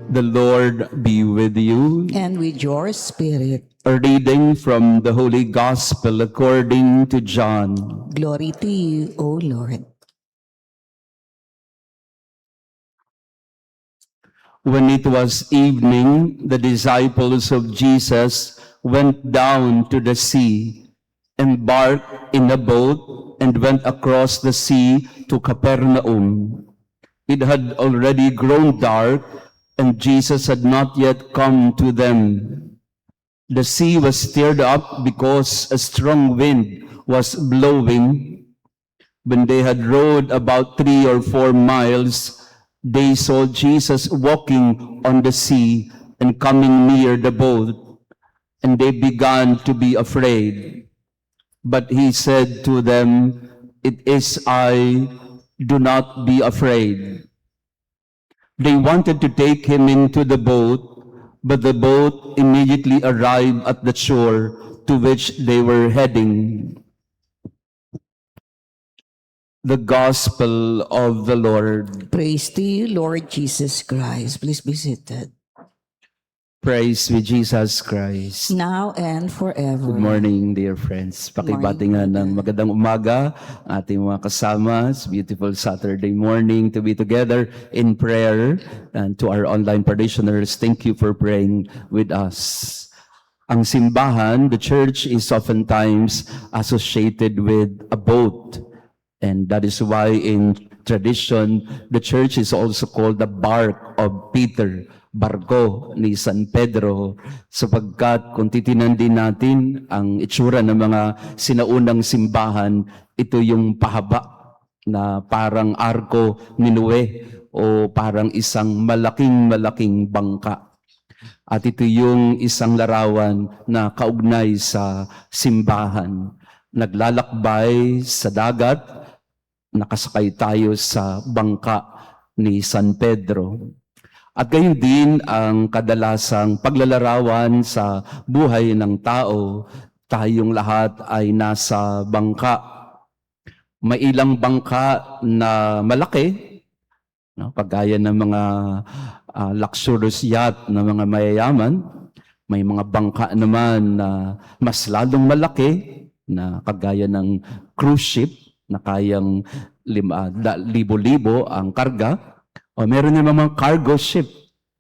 The Lord be with you. And with your spirit. A reading from the Holy Gospel according to John. Glory to you, O Lord. When it was evening, the disciples of Jesus went down to the sea, embarked in a boat, and went across the sea to Capernaum. It had already grown dark, and Jesus had not yet come to them. The sea was stirred up because a strong wind was blowing. When they had rowed about 3 or 4 miles, they saw Jesus walking on the sea and coming near the boat, and they began to be afraid. But he said to them, "It is I, do not be afraid." They wanted to take him into the boat, but the boat immediately arrived at the shore to which they were heading. The Gospel of the Lord. Praise to you, Lord Jesus Christ. Please be seated. Praise be Jesus Christ. Now and forever. Good morning, dear friends. Pakibati nga ng magandang umaga ang ating mga kasama. It's beautiful Saturday morning to be together in prayer. And to our online parishioners, thank you for praying with us. Ang simbahan, the church, is oftentimes associated with a boat. And that is why in tradition, the church is also called the bark of Peter, barko ni San Pedro, sapagkat kung titinan din natin ang itsura ng mga sinaunang simbahan, ito yung pahaba na parang arko ni Noe o parang isang malaking bangka. At ito yung isang larawan na kaugnay sa simbahan. Naglalakbay sa dagat, nakasakay tayo sa bangka ni San Pedro. At gayon din ang kadalasang paglalarawan sa buhay ng tao, tayong lahat ay nasa bangka. May ilang bangka na malaki, no, kagaya ng mga luxurious yacht ng mga mayayaman. May mga bangka naman na mas lalong malaki, na kagaya ng cruise ship, na kayang libo-libo ang karga. O meron naman mga cargo ship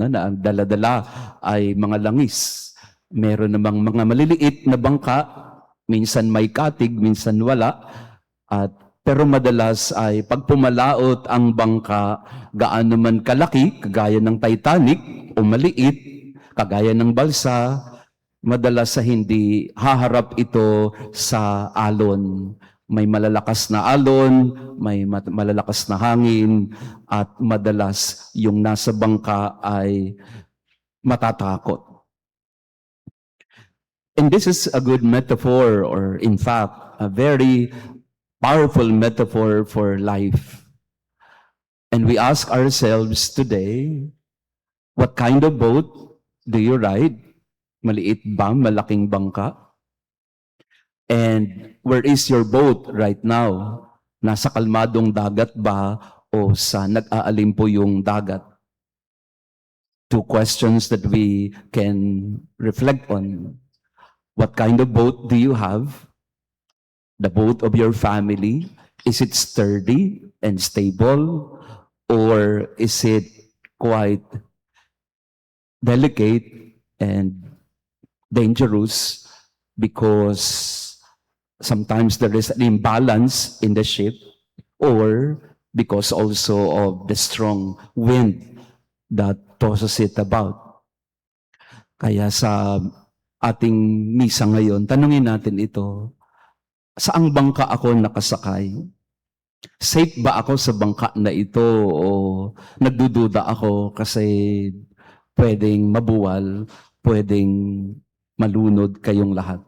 na ang dala-dala ay mga langis. Meron namang mga maliliit na bangka, minsan may katig, minsan wala. Pero madalas ay pag pumalaot ang bangka, gaano man kalaki, kagaya ng Titanic, o maliit, kagaya ng balsa, madalas sa hindi haharap ito sa alon. May malalakas na alon, may malalakas na hangin, at madalas yung nasa bangka ay matatakot. And this is a good metaphor, or in fact, a very powerful metaphor for life. And we ask ourselves today, what kind of boat do you ride? Maliit ba? Malaking bangka? And where is your boat right now? Nasa kalmadong dagat ba o sa nag-aalimpo yung dagat? Two questions that we can reflect on. What kind of boat do you have? The boat of your family? Is it sturdy and stable? Or is it quite delicate and dangerous because sometimes there is an imbalance in the ship, or because also of the strong wind that tosses it about? Kaya sa ating misa ngayon, tanungin natin ito, saang bangka ako nakasakay? Safe ba ako sa bangka na ito, o nagdududa ako kasi pwedeng mabuwal, pwedeng malunod kayong lahat?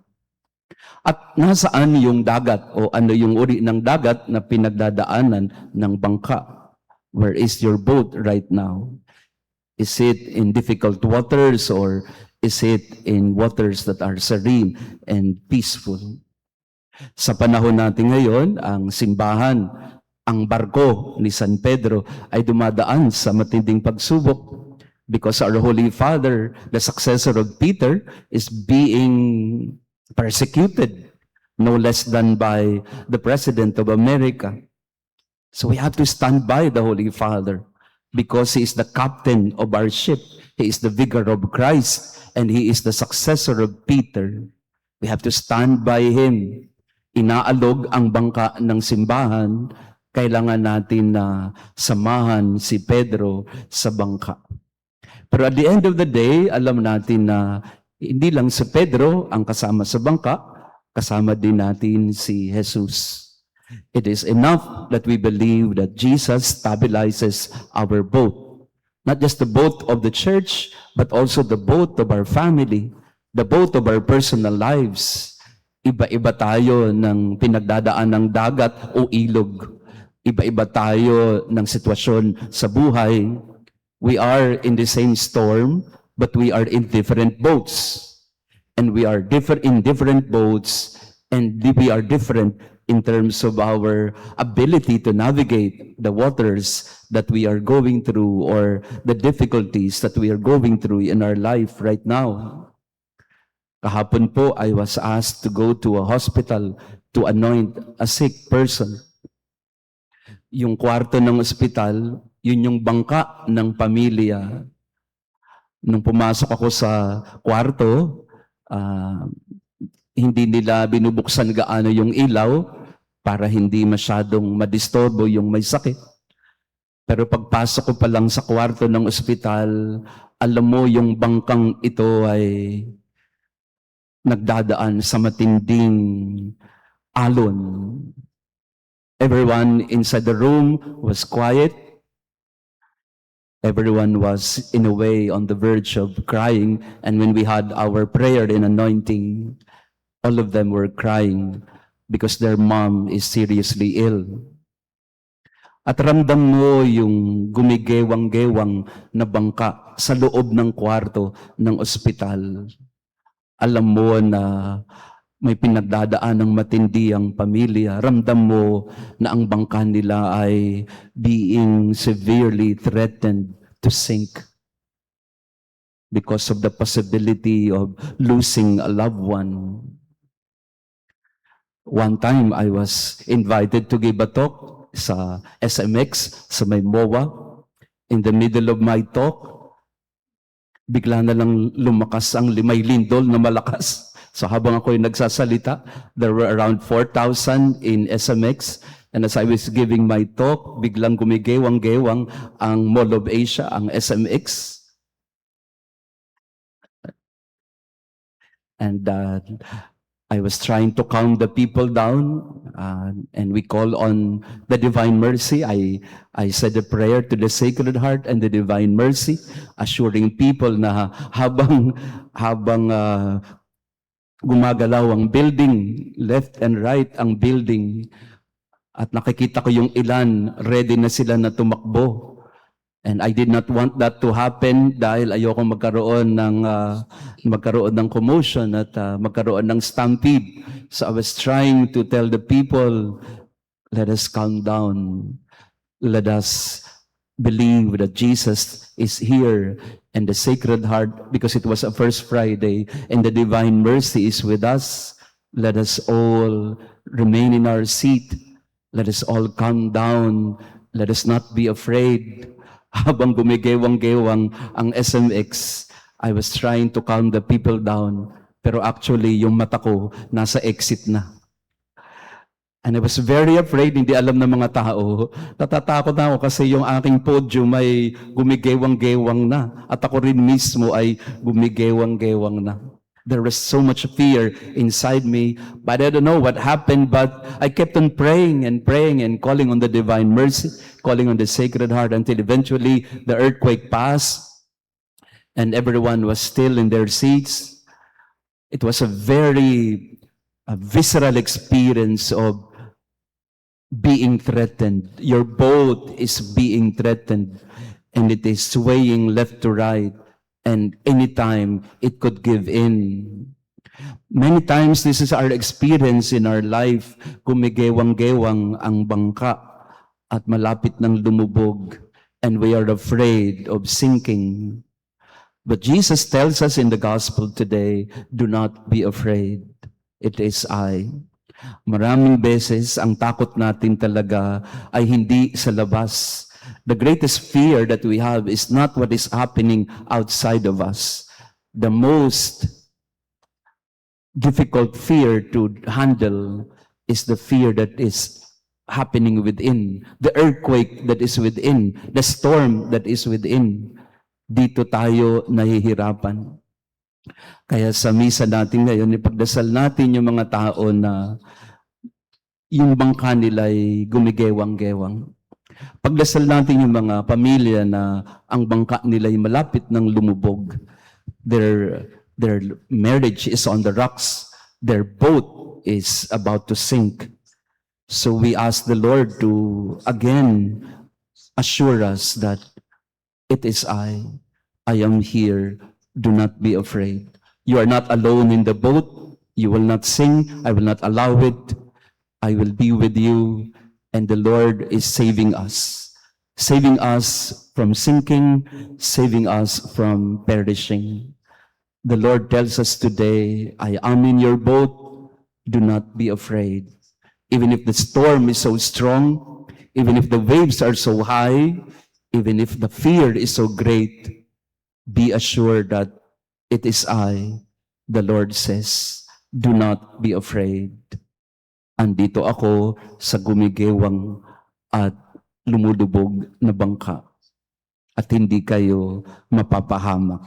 At nasaan yung dagat, o ano yung uri ng dagat na pinagdadaanan ng bangka? Where is your boat right now? Is it in difficult waters, or is it in waters that are serene and peaceful? Sa panahon natin ngayon, ang simbahan, ang barko ni San Pedro ay dumadaan sa matinding pagsubok. because our Holy Father, the successor of Peter, is being persecuted, no less than by the President of America. So we have to stand by the Holy Father because he is the captain of our ship. He is the vicar of Christ, and he is the successor of Peter. We have to stand by him. Inaalog ang bangka ng simbahan, kailangan natin na samahan si Pedro sa bangka. Pero at the end of the day, alam natin na hindi lang si Pedro ang kasama sa bangka, kasama din natin si Jesus. It is enough that we believe that Jesus stabilizes our boat. Not just the boat of the church, but also the boat of our family, the boat of our personal lives. Iba-iba tayo ng pinagdadaan ng dagat o ilog. Iba-iba tayo ng sitwasyon sa buhay. We are in the same storm, but we are in different boats. And we are different in different boats, and we are different in terms of our ability to navigate the waters that we are going through or the difficulties that we are going through in our life right now. Kahapon po, I was asked to go to a hospital to anoint a sick person. Yung kwarto ng ospital, yun yung bangka ng pamilya. Nung pumasok ako sa kwarto, hindi nila binubuksan gaano yung ilaw para hindi masyadong madisturbo yung may sakit. Pero pagpasok ko pa lang sa kwarto ng ospital, alam mo yung bangkang ito ay nagdadaan sa matinding alon. Everyone inside the room was quiet. Everyone was in a way on the verge of crying. And when we had our prayer and anointing, all of them were crying because their mom is seriously ill. At ramdam mo yung gumigewang-gewang na bangka sa loob ng kwarto ng ospital. Alam mo na may pinagdadaan ng matindi ang pamilya. Ramdam mo na ang bangka nila ay being severely threatened to sink because of the possibility of losing a loved one. One time, I was invited to give a talk sa SMX, sa may MOA. In the middle of my talk, bigla na lang lumakas ang may lindol na malakas. So habang ako'y nagsasalita, there were around 4,000 in SMX. And as I was giving my talk, biglang gumigewang-gewang ang Mall of Asia, ang SMX. And I was trying to calm the people down, and we call on the Divine Mercy. I said a prayer to the Sacred Heart and the Divine Mercy, assuring people na habang gumagalaw ang building, left and right ang building, at nakikita ko yung ilan, ready na sila na tumakbo. And I did not want that to happen dahil ayoko magkaroon ng commotion at magkaroon ng stampede. So I was trying to tell the people, let us calm down. Let us believe that Jesus is here and the Sacred Heart, because it was a First Friday, and the Divine Mercy is with us. Let us all remain in our seat. Let us all calm down. Let us not be afraid. Habang gumigewang-gewang ang SMX, I was trying to calm the people down. Pero actually, yung mata ko, nasa exit na. And I was very afraid, hindi alam ng mga tao. Natatakot na ako kasi yung aking podium ay gumigewang-gewang na. At ako rin mismo ay gumigewang-gewang na. There was so much fear inside me, but I don't know what happened, but I kept on praying and calling on the Divine Mercy, calling on the Sacred Heart, until eventually the earthquake passed and everyone was still in their seats. It was a very visceral experience of being threatened. Your boat is being threatened and it is swaying left to right. And anytime it could give in. Many times this is our experience in our life. Gumigewang-gewang ang bangka at malapit ng lumubog, and we are afraid of sinking. But Jesus tells us in the gospel today, do not be afraid. It is I. Maraming beses ang takot natin talaga ay hindi sa labas. The greatest fear that we have is not what is happening outside of us. The most difficult fear to handle is the fear that is happening within, the earthquake that is within, the storm that is within. Dito tayo nahihirapan. Kaya sa misa natin ngayon, ipagdasal natin yung mga tao na yung bangka nila ay gumigewang-gewang. Pagdasal natin yung mga pamilya na ang bangka nila ay malapit ng lumubog. Their marriage is on the rocks. Their boat is about to sink. So we ask the Lord to again assure us that it is I am here. Do not be afraid. You are not alone in the boat. You will not sink. I will not allow it. I will be with you. And the Lord is saving us from sinking, saving us from perishing. The Lord tells us today, I am in your boat. Do not be afraid. Even if the storm is so strong, even if the waves are so high, even if the fear is so great, be assured that it is I, the Lord says, do not be afraid. Andito ako sa gumigewang at lumulubog na bangka at hindi kayo mapapahamak.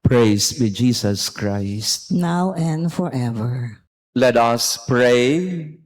Praise be Jesus Christ. Now and forever. Let us pray.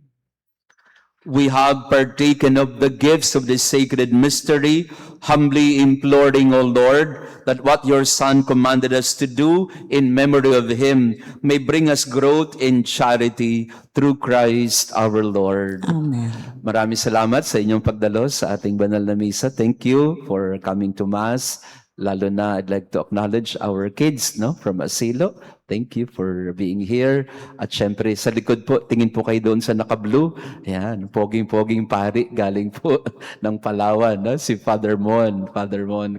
We have partaken of the gifts of this sacred mystery, humbly imploring, O Lord, that what your Son commanded us to do in memory of him may bring us growth in charity through Christ our Lord. Amen. Maraming salamat sa inyong pagdalo sa ating banal na misa. Thank you for coming to Mass. Lalo na, I'd like to acknowledge our kids from Asilo. Thank you for being here. At syempre, sa likod po, tingin po kayo doon sa naka-blue. Ayan, poging-poging pari, galing po ng Palawan. Si Father Mon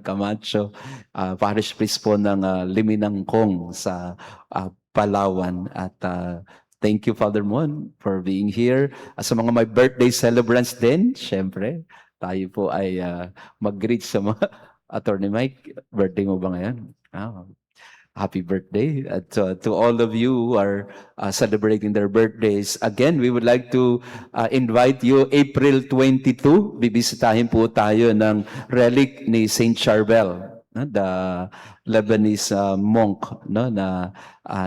Camacho, parish priest po ng Liminangkong sa Palawan. At thank you, Father Mon, for being here. Sa mga may birthday celebrants din, syempre, tayo po ay mag-greet sa mga Attorney Mike, birthday mo ba ngayon? Happy birthday. To all of you who are celebrating their birthdays. Again, we would like to invite you April 22. Bibisitahin po tayo ng relic ni Saint Charbel, the Lebanese monk na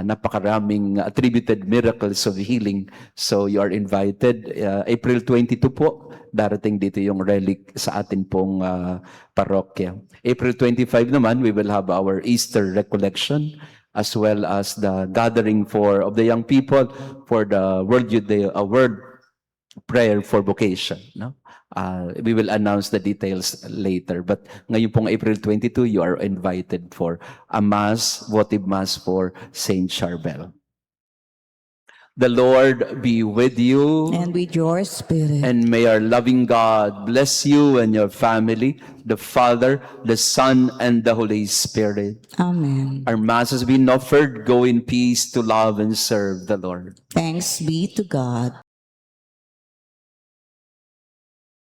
napakaraming attributed miracles of healing. So you are invited. April 22 po, darating dito yung relic sa atin pong parokya. April 25 naman, we will have our Easter recollection as well as the gathering of the young people for the World Prayer for Vocation. We will announce the details later. But ngayon pong April 22, you are invited for a Mass, votive Mass for Saint Charbel. The Lord be with you. And with your spirit. And may our loving God bless you and your family, the Father, the Son, and the Holy Spirit. Amen. Our Mass has been offered. Go in peace to love and serve the Lord. Thanks be to God.